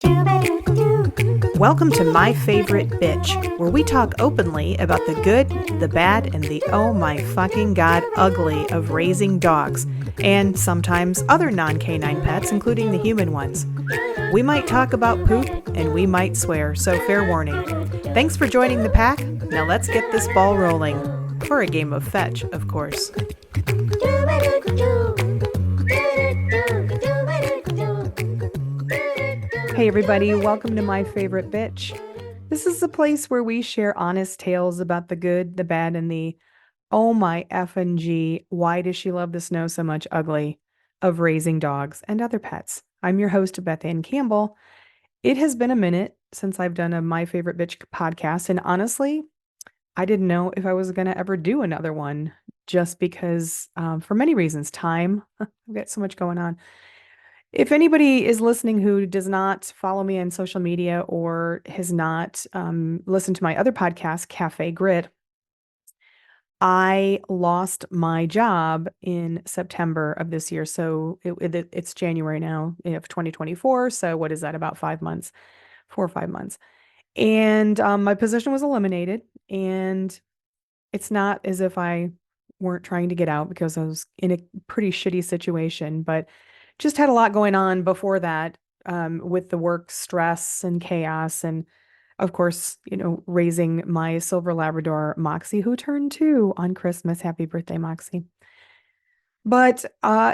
Welcome to My Favorite Bitch, where we talk openly about the good, the bad, and the oh my fucking god ugly of raising dogs, and sometimes other non-canine pets, including the human ones. We might talk about poop, and we might swear, so fair warning. Thanks for joining the pack. Now let's get this ball rolling. For a game of fetch, of course. Hey everybody, welcome to My Favorite Bitch. This is the place where we share honest tales about the good, the bad, and the oh my effing G, why does she love the snow so much ugly of raising dogs and other pets. I'm your host, Beth Anne Campbell. It has been a minute since I've done a My Favorite Bitch podcast, and honestly, I didn't know if I was going to ever do another one just because, for many reasons, time. I've got so much going on. If anybody is listening who does not follow me on social media or has not listened to my other podcast, Cafe Grit, I lost my job in September of this year. So it's January now of 2024. So what is that, about 5 months, 4 or 5 months? And my position was eliminated. And it's not as if I weren't trying to get out because I was in a pretty shitty situation, but just had a lot going on before that, with the work stress and chaos. And of course, raising my silver Labrador, Moxie, who turned 2 on Christmas. Happy birthday, Moxie. But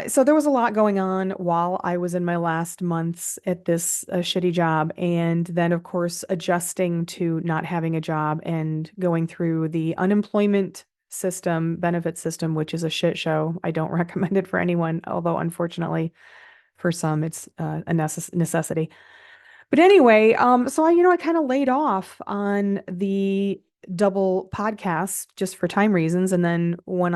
so there was a lot going on while I was in my last months at this shitty job. And then, of course, adjusting to not having a job and going through the unemployment system, benefit system, which is a shit show. I don't recommend it for anyone, although unfortunately, for some, it's a necessity. But anyway, so I kind of laid off on the double podcast just for time reasons. And then when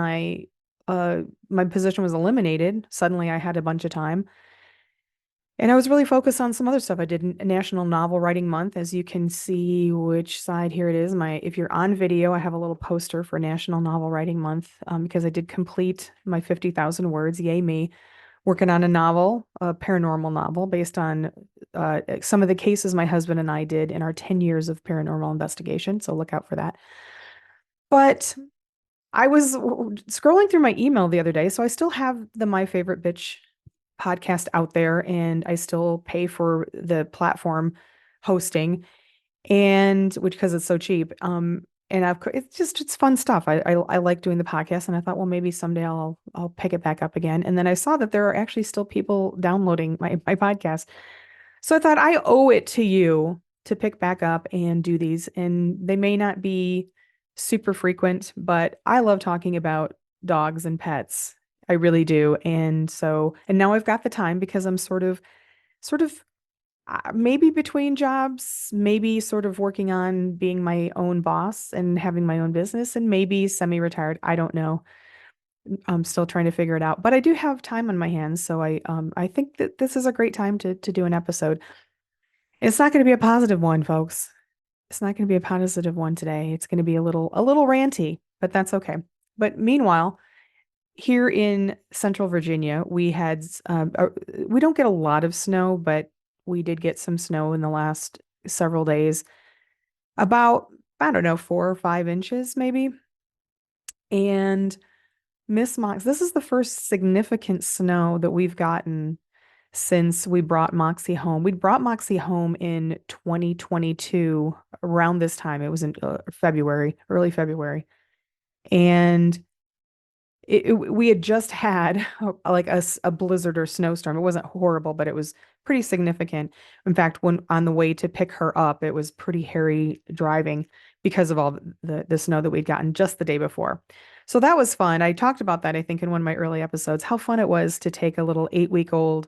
my position was eliminated, suddenly I had a bunch of time. And I was really focused on some other stuff. I did a National Novel Writing Month, as you can see, which side here it is. If you're on video, I have a little poster for National Novel Writing Month, because I did complete my 50,000 words. Yay me. Working on a novel, a paranormal novel based on some of the cases my husband and I did in our 10 years of paranormal investigation. So look out for that. But I was scrolling through my email the other day. So I still have the My Favorite Bitch podcast out there, and I still pay for the platform hosting, and which, because it's so cheap. And it's fun stuff. I like doing the podcast, and I thought, well, maybe someday I'll pick it back up again. And then I saw that there are actually still people downloading my podcast. So I thought I owe it to you to pick back up and do these. And they may not be super frequent, but I love talking about dogs and pets. I really do. And now I've got the time because I'm sort of maybe between jobs, maybe sort of working on being my own boss and having my own business, and maybe semi-retired. I don't know. I'm still trying to figure it out, but I do have time on my hands, so I think that this is a great time to do an episode. It's not going to be a positive one, folks. It's not going to be a positive one today. It's going to be a little ranty, but that's okay. But meanwhile, here in Central Virginia, we don't get a lot of snow, but we did get some snow in the last several days. About, I don't know, 4 or 5 inches maybe. And Miss Mox, this is the first significant snow that we've gotten since we brought Moxie home. We brought Moxie home in 2022 around this time. It was in February, early February. And we had just had like a blizzard or snowstorm. It wasn't horrible, but it was pretty significant. In fact, when on the way to pick her up, it was pretty hairy driving because of all the snow that we'd gotten just the day before. So that was fun. I talked about that, I think, in one of my early episodes, how fun it was to take a little 8-week-old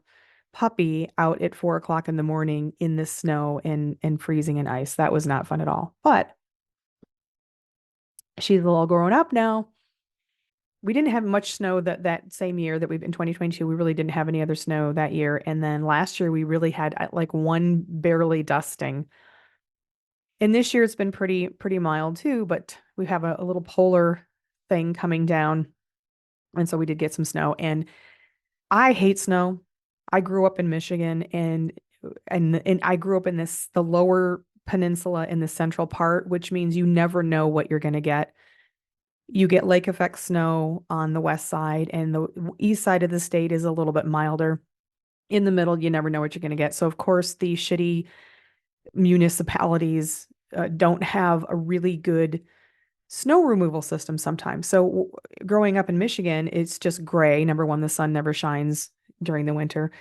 puppy out at 4 o'clock in the morning in the snow and freezing and ice. That was not fun at all. But she's all grown up now. We didn't have much snow that same year that we've in 2022. We really didn't have any other snow that year. And then last year we really had like one barely dusting. And this year it's been pretty mild too, but we have a little polar thing coming down. And so we did get some snow. And I hate snow. I grew up in Michigan, and and I grew up in the lower peninsula in the central part, which means you never know what you're going to get. You get lake effect snow on the west side, and the east side of the state is a little bit milder. In the middle, you never know what you're going to get. So, of course, the shitty municipalities don't have a really good snow removal system sometimes. So, growing up in Michigan, it's just gray. Number one, the sun never shines during the winter.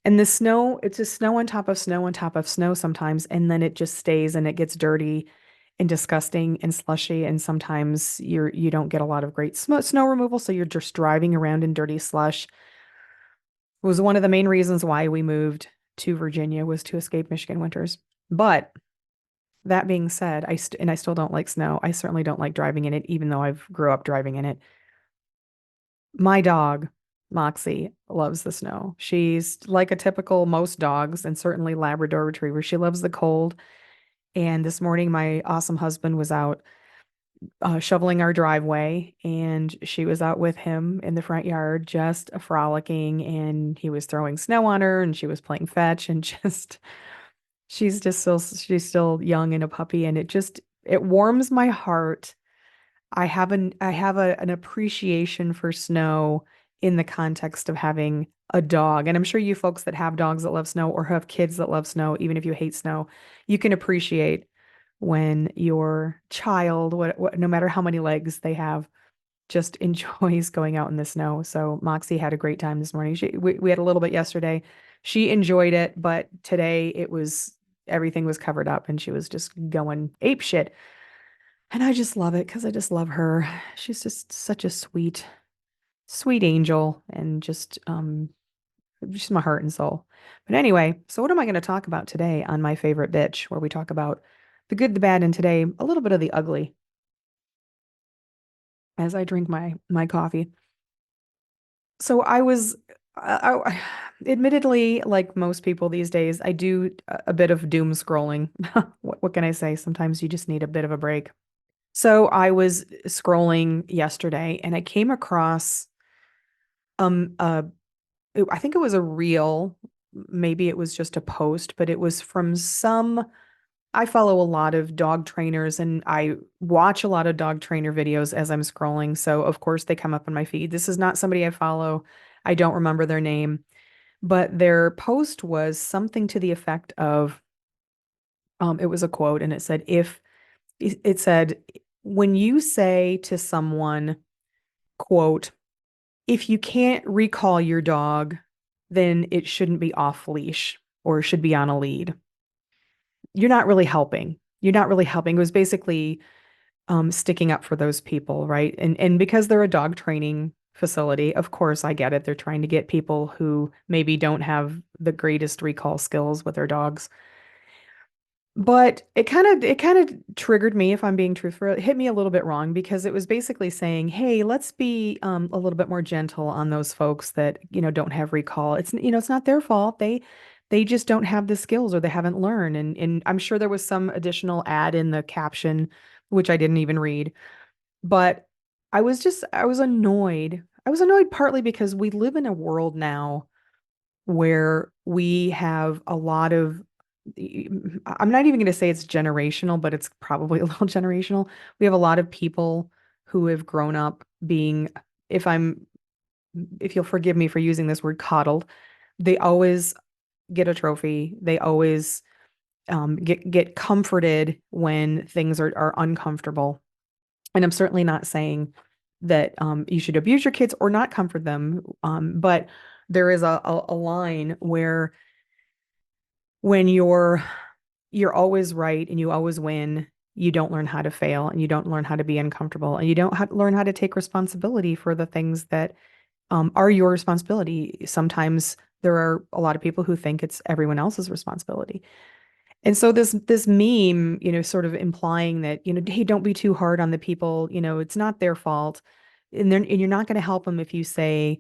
And the snow, it's just snow on top of snow on top of snow sometimes, and then it just stays and it gets dirty and disgusting and slushy. And sometimes you don't get a lot of great snow removal, so you're just driving around in dirty slush. It was one of the main reasons why we moved to Virginia was to escape Michigan winters. But that being said, I still don't like snow. I certainly don't like driving in it, even though I've grew up driving in it. My dog, Moxie, loves the snow. She's like a typical most dogs and certainly Labrador Retriever. She loves the cold. And this morning, my awesome husband was out shoveling our driveway, and she was out with him in the front yard, just frolicking. And he was throwing snow on her, and she was playing fetch, and just she's still young and a puppy, and it warms my heart. I have an appreciation for snow in the context of having a dog. And I'm sure you folks that have dogs that love snow or have kids that love snow, even if you hate snow, you can appreciate when your child, no matter how many legs they have, just enjoys going out in the snow. So Moxie had a great time this morning. We had a little bit yesterday. She enjoyed it, but today everything was covered up and she was just going ape shit. And I just love it because I just love her. She's just such a sweet angel, and just my heart and soul. But anyway, so what am I going to talk about today on My Favorite Bitch, where we talk about the good, the bad, and today a little bit of the ugly as I drink my coffee. So admittedly, like most people these days, I do a bit of doom scrolling. What can I say? Sometimes you just need a bit of a break. So I was scrolling yesterday and I came across um a I think it was a reel, maybe it was just a post, but it was from I follow a lot of dog trainers and I watch a lot of dog trainer videos as I'm scrolling. So of course they come up on my feed. This is not somebody I follow. I don't remember their name, but their post was something to the effect of it was a quote and it said it said when you say to someone, quote, if you can't recall your dog, then it shouldn't be off leash or should be on a lead. You're not really helping. You're not really helping. It was basically sticking up for those people, right? And because they're a dog training facility, of course, I get it. They're trying to get people who maybe don't have the greatest recall skills with their dogs. But it kind of triggered me, if I'm being truthful. It hit me a little bit wrong because it was basically saying, "Hey, let's be a little bit more gentle on those folks that, don't have recall. It's not their fault. They just don't have the skills or they haven't learned." And I'm sure there was some additional ad in the caption, which I didn't even read. But I was annoyed. I was annoyed partly because we live in a world now where we have a lot of I'm not even going to say it's generational, but it's probably a little generational. We have a lot of people who have grown up being, if I'm, if you'll forgive me for using this word, coddled. They always get a trophy. They always get comforted when things are uncomfortable. And I'm certainly not saying that you should abuse your kids or not comfort them. But there is a line where when you're always right and you always win, you don't learn how to fail and you don't learn how to be uncomfortable and you don't learn how to take responsibility for the things that are your responsibility. Sometimes there are a lot of people who think it's everyone else's responsibility. And so this meme, sort of implying that, hey, don't be too hard on the people, it's not their fault. And you're not going to help them if you say,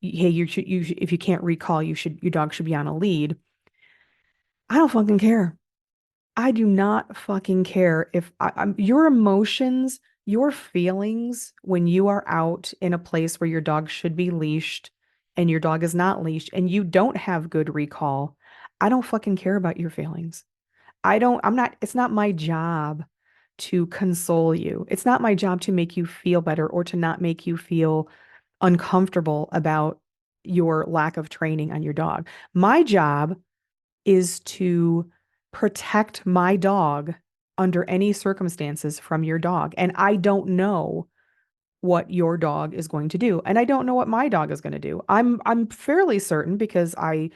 hey, if you can't recall, your dog should be on a lead. I don't fucking care. I do not fucking care if your emotions, your feelings when you are out in a place where your dog should be leashed and your dog is not leashed and you don't have good recall. I don't fucking care about your feelings. I'm not, it's not my job to console you. It's not my job to make you feel better or to not make you feel uncomfortable about your lack of training on your dog. My job is to protect my dog under any circumstances from your dog. And I don't know what your dog is going to do. And I don't know what my dog is going to do. I'm fairly certain because I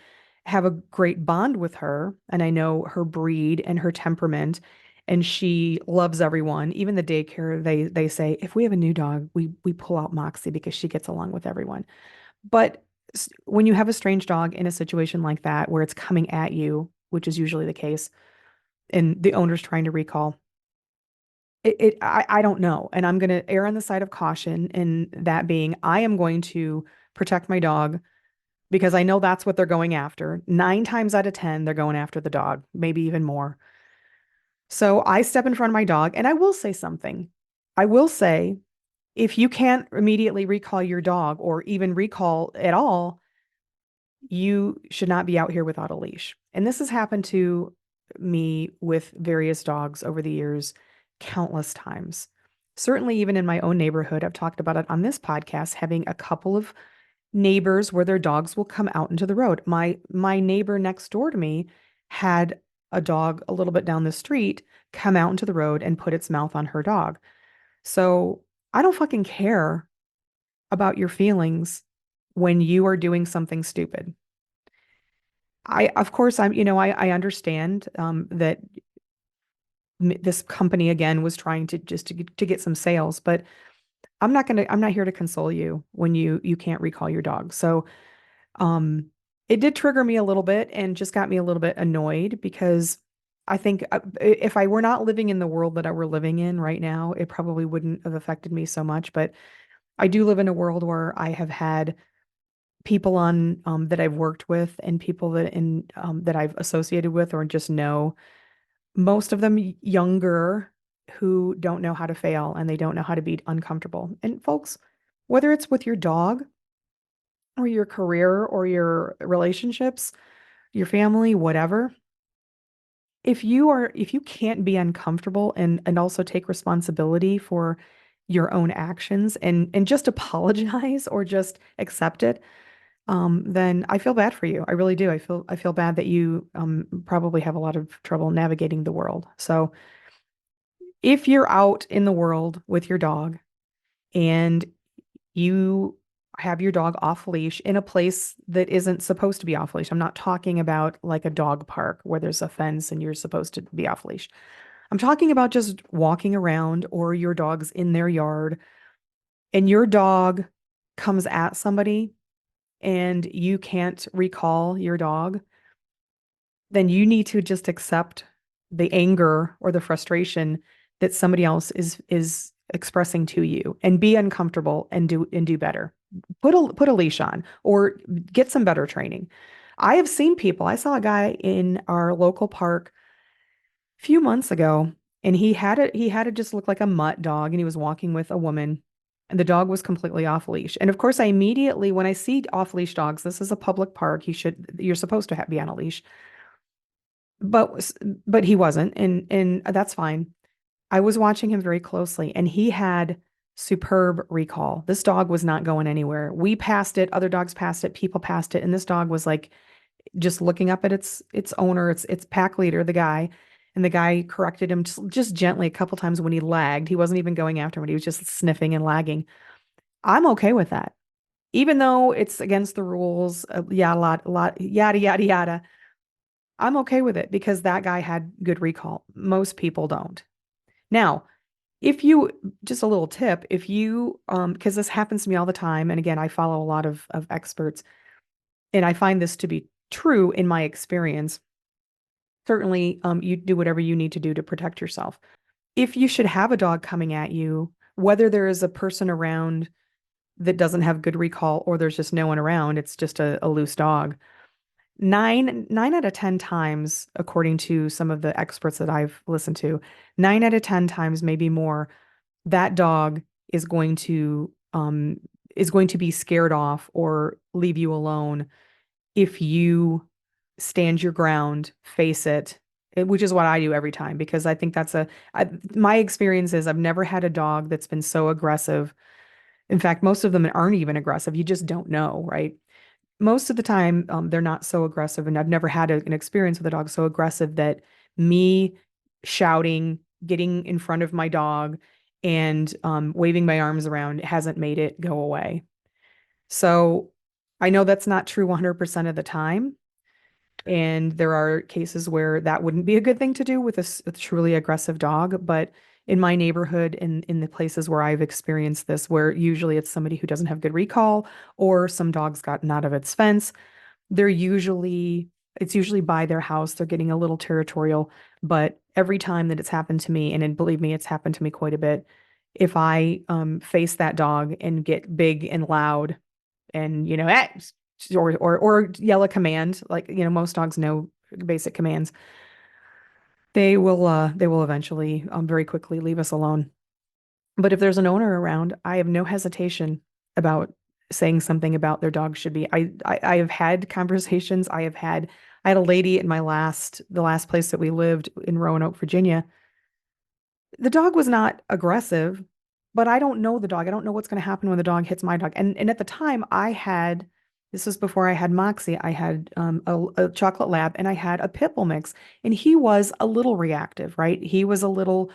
have a great bond with her and I know her breed and her temperament and she loves everyone. Even the daycare, they say if we have a new dog, we pull out Moxie because she gets along with everyone. But when you have a strange dog in a situation like that where it's coming at you, which is usually the case, and the owner's trying to recall, I don't know. And I'm going to err on the side of caution in that being I am going to protect my dog because I know that's what they're going after. 9 times out of 10, they're going after the dog, maybe even more. So I step in front of my dog and I will say something. I will say, if you can't immediately recall your dog or even recall at all, you should not be out here without a leash. And this has happened to me with various dogs over the years, countless times. Certainly, even in my own neighborhood, I've talked about it on this podcast, having a couple of neighbors where their dogs will come out into the road. My neighbor next door to me had a dog a little bit down the street come out into the road and put its mouth on her dog. So I don't fucking care about your feelings when you are doing something stupid. Of course, I understand that this company again was trying to just to get some sales, but I'm not here to console you when you can't recall your dog. So, um, it did trigger me a little bit and just got me a little bit annoyed because I think if I were not living in the world that I were living in right now, it probably wouldn't have affected me so much. But I do live in a world where I have had people on that I've worked with and people that I've associated with or just know, most of them younger who don't know how to fail and they don't know how to be uncomfortable. And folks, whether it's with your dog or your career or your relationships, your family, whatever, if you can't be uncomfortable and also take responsibility for your own actions and just apologize or just accept it, then I feel bad for you. I really do. I feel bad that you probably have a lot of trouble navigating the world. So if you're out in the world with your dog and you have your dog off leash in a place that isn't supposed to be off leash. I'm not talking about like a dog park where there's a fence and you're supposed to be off leash. I'm talking about just walking around or your dog's in their yard and your dog comes at somebody and you can't recall your dog, then you need to just accept the anger or the frustration that somebody else is expressing to you and be uncomfortable and do better. Put a leash on or get some better training. I have seen people. I saw a guy in our local park a few months ago and he had it just look like a mutt dog and he was walking with a woman and the dog was completely off leash. And of course, I immediately when I see off leash dogs, this is a public park. You're supposed to be on a leash. But but he wasn't, and that's fine. I was watching him very closely, and he had superb recall. This dog was not going anywhere. We passed it, other dogs passed it, people passed it, and this dog was like just looking up at its owner, its pack leader, the guy, and the guy corrected him just gently a couple times when he lagged. He wasn't even going after him, he was just sniffing and lagging. I'm okay with that, even though it's against the rules. Yeah, a lot, yada yada yada. I'm okay with it because that guy had good recall. Most people don't. Now, if you, just a little tip, if you, because this happens to me all the time, and again, I follow a lot of experts, and I find this to be true in my experience. Certainly, you do whatever you need to do to protect yourself. If you should have a dog coming at you, whether there is a person around that doesn't have good recall or there's just no one around, it's just a loose dog. Nine out of 10 times, according to some of the experts that I've listened to, 9 out of 10 times, maybe more, that dog is going to be scared off or leave you alone if you stand your ground, face it, which is what I do every time because I think my experience is I've never had a dog that's been so aggressive. In fact, most of them aren't even aggressive. You just don't know, right? Most of the time, they're not so aggressive, and I've never had an experience with a dog so aggressive that me shouting, getting in front of my dog, and waving my arms around hasn't made it go away. So I know that's not true 100% of the time. And there are cases where that wouldn't be a good thing to do with a truly aggressive dog. But in my neighborhood, in the places where I've experienced this, where usually it's somebody who doesn't have good recall or some dog's gotten out of its fence, they're usually, it's usually by their house. They're getting a little territorial. But every time that it's happened to me, and then believe me, it's happened to me quite a bit, if I face that dog and get big and loud and or yell a command, like most dogs know basic commands, they will eventually very quickly leave us alone. But if there's an owner around, I have no hesitation about saying something about their dog should be. I have had conversations. I had a lady in the last place that we lived in Roanoke, Virginia. The dog was not aggressive, but I don't know the dog. I don't know what's going to happen when the dog hits my dog. And at the time, this was before I had Moxie. I had a chocolate lab and I had a pit bull mix, and he was a little reactive, right? He was a little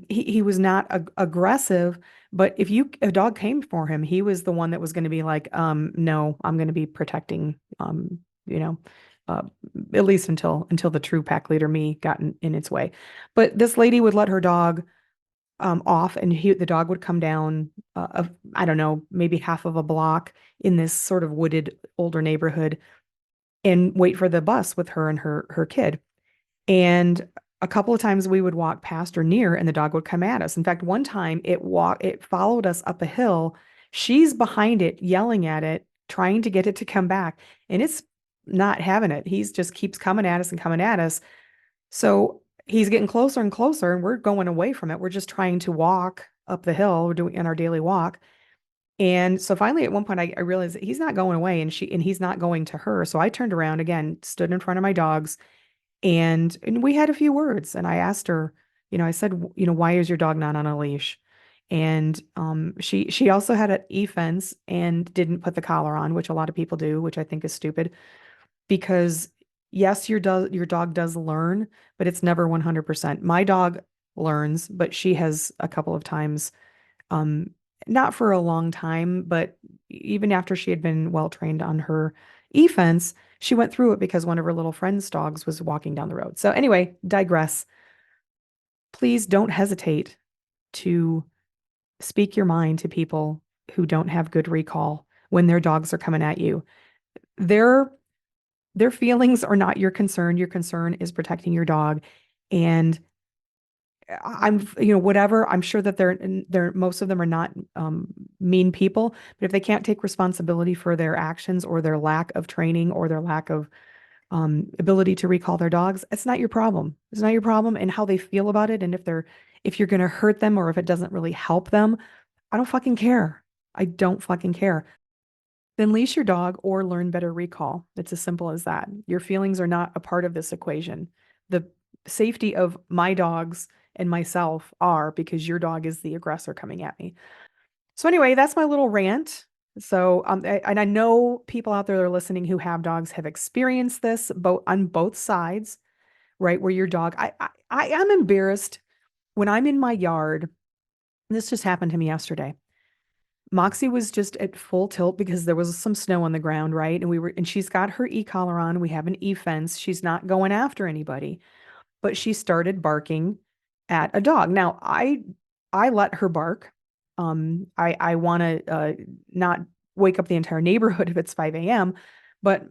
he was not aggressive, but if a dog came for him, he was the one that was going to be like, no, I'm going to be protecting, you know, uh, at least until the true pack leader me got in its way. But this lady would let her dog off, and the dog would come down I don't know, maybe half of a block in this sort of wooded older neighborhood and wait for the bus with her and her kid. And a couple of times we would walk past or near and the dog would come at us. In fact, one time it followed us up a hill. She's behind it, yelling at it, trying to get it to come back, and it's not having it. He's just keeps coming at us and coming at us. So he's getting closer and closer, and we're going away from it. We're just trying to walk up the hill. We're doing in our daily walk. And so finally, at one point, I realized that he's not going away, and he's not going to her. So I turned around again, stood in front of my dogs, and we had a few words. And I asked her, I said, why is your dog not on a leash? And she also had an e-fence and didn't put the collar on, which a lot of people do, which I think is stupid because yes, your dog does learn, but it's never 100%. My dog learns, but she has a couple of times, um, not for a long time, but even after she had been well trained on her e-fence, she went through it because one of her little friend's dogs was walking down the road. So anyway, digress. Please don't hesitate to speak your mind to people who don't have good recall when their dogs are coming at you. Their their feelings are not your concern. Your concern is protecting your dog. And whatever, I'm sure that most of them are not mean people, but if they can't take responsibility for their actions or their lack of training or their lack of ability to recall their dogs, it's not your problem. It's not your problem and how they feel about it. And if you're going to hurt them or if it doesn't really help them, I don't fucking care. I don't fucking care. Then leash your dog or learn better recall. It's as simple as that. Your feelings are not a part of this equation. The safety of my dogs and myself are because your dog is the aggressor coming at me. So anyway, that's my little rant. So and I know people out there that are listening who have dogs have experienced this both on both sides, right? Where your dog, I am embarrassed when I'm in my yard. This just happened to me yesterday. Moxie was just at full tilt because there was some snow on the ground, right? And she's got her e-collar on. We have an e-fence. She's not going after anybody, but she started barking at a dog. Now, I let her bark. I want to not wake up the entire neighborhood if it's 5 a.m., but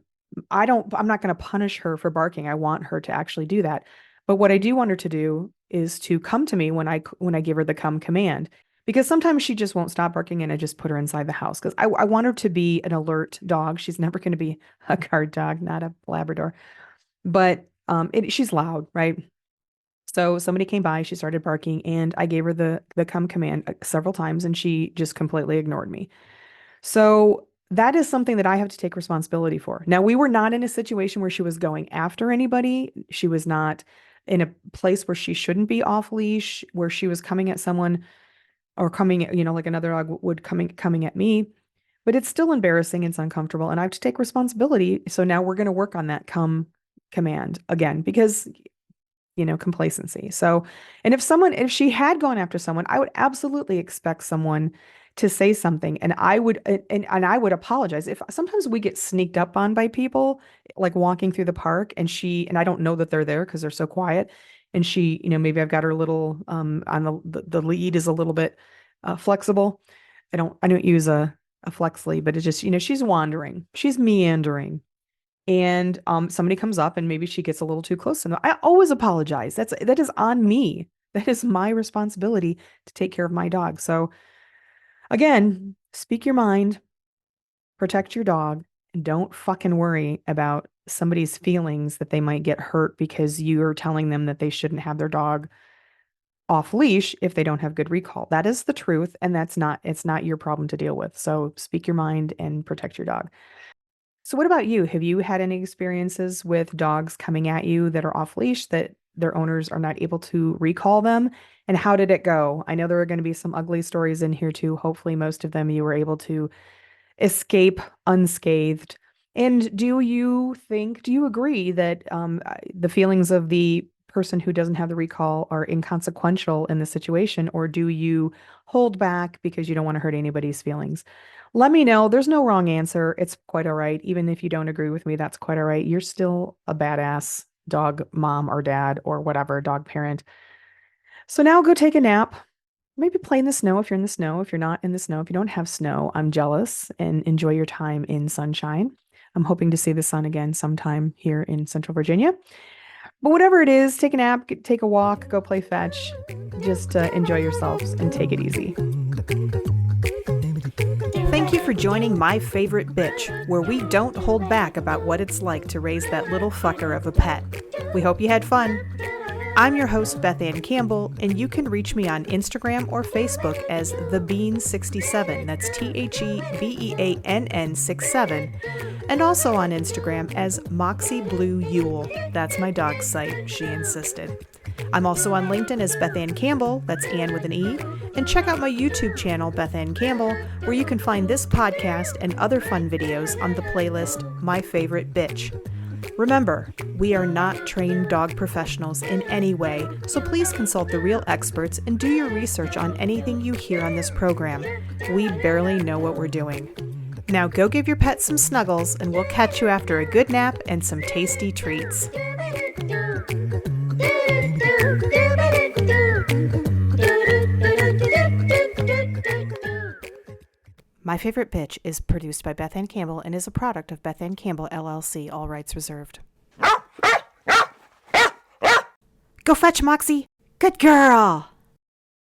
I'm not going to punish her for barking. I want her to actually do that. But what I do want her to do is to come to me when I give her the come command. Because sometimes she just won't stop barking and I just put her inside the house. Because I want her to be an alert dog. She's never going to be a guard dog, not a Labrador. But she's loud, right? So somebody came by, she started barking, and I gave her the come command several times, and she just completely ignored me. So that is something that I have to take responsibility for. Now, we were not in a situation where she was going after anybody. She was not in a place where she shouldn't be off leash, where she was coming at someone or coming, like another dog would coming at me. But it's still embarrassing. It's uncomfortable, and I have to take responsibility. So now we're going to work on that command again because complacency. So, and if she had gone after someone, I would absolutely expect someone to say something, and I would apologize. If sometimes we get sneaked up on by people, like walking through the park, and I don't know that they're there because they're so quiet, and she, maybe I've got her little on the lead is a little bit flexible. I don't use a flex lead, but it's just, she's wandering, she's meandering, and somebody comes up and maybe she gets a little too close to them. I always apologize. That is on me. That is my responsibility to take care of my dog. So again, speak your mind, protect your dog, and don't fucking worry about somebody's feelings that they might get hurt because you're telling them that they shouldn't have their dog off leash if they don't have good recall. That is the truth, and it's not your problem to deal with. So speak your mind and protect your dog. So what about you? Have you had any experiences with dogs coming at you that are off leash that their owners are not able to recall them? And how did it go? I know there are going to be some ugly stories in here too. Hopefully most of them you were able to escape unscathed. And do you agree that the feelings of the person who doesn't have the recall are inconsequential in the situation, or do you hold back because you don't want to hurt anybody's feelings? Let me know. There's no wrong answer. It's quite all right. Even if you don't agree with me, that's quite all right. You're still a badass dog mom or dad or whatever, dog parent. So now go take a nap. Maybe play in the snow if you're in the snow. If you're not in the snow, if you don't have snow, I'm jealous, and enjoy your time in sunshine. I'm hoping to see the sun again sometime here in Central Virginia. But whatever it is, take a nap, take a walk, go play fetch. Just enjoy yourselves and take it easy. Thank you for joining My Favorite Bitch, where we don't hold back about what it's like to raise that little fucker of a pet. We hope you had fun. I'm your host, Beth Anne Campbell, and you can reach me on Instagram or Facebook as TheBean67. That's TheBeann 67. And also on Instagram as Moxie Blue Yule. That's my dog's site, she insisted. I'm also on LinkedIn as Beth Anne Campbell, that's Anne with an E, and check out my YouTube channel, Beth Anne Campbell, where you can find this podcast and other fun videos on the playlist My Favorite Bitch. Remember, we are not trained dog professionals in any way, so please consult the real experts and do your research on anything you hear on this program. We barely know what we're doing. Now go give your pet some snuggles, and we'll catch you after a good nap and some tasty treats. My Favorite Bitch is produced by Beth Anne Campbell and is a product of Beth Anne Campbell, LLC, all rights reserved. Go fetch, Moxie. Good girl.